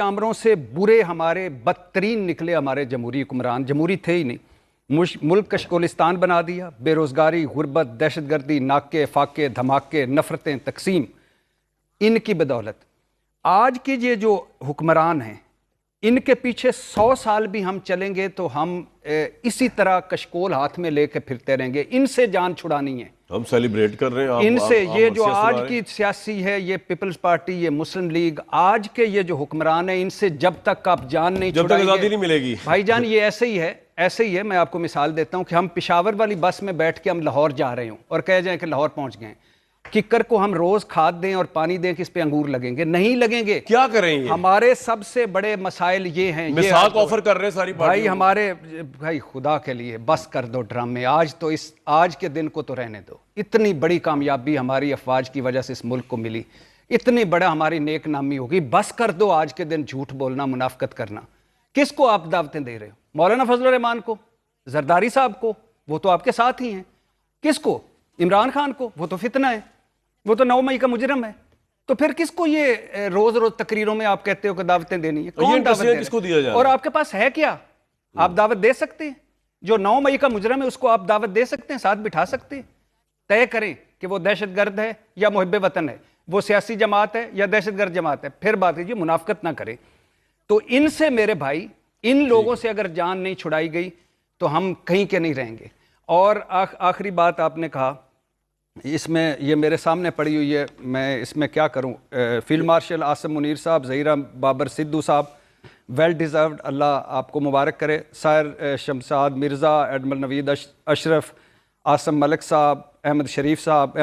आमरों से बुरे हमारे बदतरीन निकले हमारे जमहूरी हुक्मरान। जमहूरी थे ही नहीं, मुल्क कशकोलिस्तान बना दिया। बेरोज़गारी, गुर्बत, दहशतगर्दी, नाके फाके, धमाके, नफ़रतें, तकसीम, इनकी बदौलत आज के ये जो हुक्मरान हैं, इनके पीछे 100 साल भी हम चलेंगे तो हम इसी तरह कशकोल हाथ में लेके फिरते रहेंगे। इनसे जान छुड़ानी है। हम सेलिब्रेट कर रहे हैं इनसे ये जो आज की सियासी है, ये पीपल्स पार्टी, ये मुस्लिम लीग, आज के ये जो हुक्मरान है, इनसे जब तक आप जान नहीं जब तक आज़ादी नहीं मिलेगी भाईजान, ये ऐसे ही है, ऐसे ही है। मैं आपको मिसाल देता हूँ कि हम पेशावर वाली बस में बैठ के हम लाहौर जा रहे हों और कह जाएं कि लाहौर पहुंच गए, किक्कर को हम रोज खाद दें और पानी दें कि इस पे अंगूर लगेंगे, नहीं लगेंगे। क्या करेंगे? हमारे सबसे बड़े मसाइल ये हैं। मिसाल ऑफर कर रहे हैं सारी भाई हमारे, भाई खुदा के लिए बस कर दो ड्रामे। आज तो इस आज के दिन को तो रहने दो। इतनी बड़ी कामयाबी हमारी अफवाज की वजह से इस मुल्क को मिली, इतनी बड़ा हमारी नेक नामी होगी। बस कर दो आज के दिन झूठ बोलना, मुनाफकत करना। किसको आप दावतें दे रहे हो? मौलाना फजल रहमान को, जरदारी साहब को, वो तो आपके साथ ही हैं। किसको? इमरान खान को, वो तो फितना है, वो तो 9 मई का मुजरम है। तो फिर किसको ये रोज रोज तकरीरों में आप कहते हो कि दावतें देनी है? कौन दावत दे किसको दिया जाए? और आपके पास है क्या? आप दावत दे सकते हैं? जो 9 मई का मुजरम है उसको आप दावत दे सकते हैं, साथ बिठा सकते हैं? तय करें कि वो दहशतगर्द है या मुहिब्बे वतन है, वो सियासी जमात है या दहशतगर्द जमात है, फिर बात कीजिए, मुनाफकत ना करें। तो इनसे मेरे भाई, इन लोगों से अगर जान नहीं छुड़ाई गई तो हम कहीं के नहीं रहेंगे। और आखिरी बात आपने कहा, इसमें ये मेरे सामने पड़ी हुई है, मैं इसमें क्या करूं। फील्ड मार्शल आसिम मुनीर साहब, ज़हीरा बाबर सिद्धू साहब, वेल डिज़र्व्ड, अल्लाह आपको मुबारक करे। सर शमशाद मिर्ज़ा, एडमिरल नवीद अशरफ, आसम मलिक साहब, अहमद शरीफ साहब,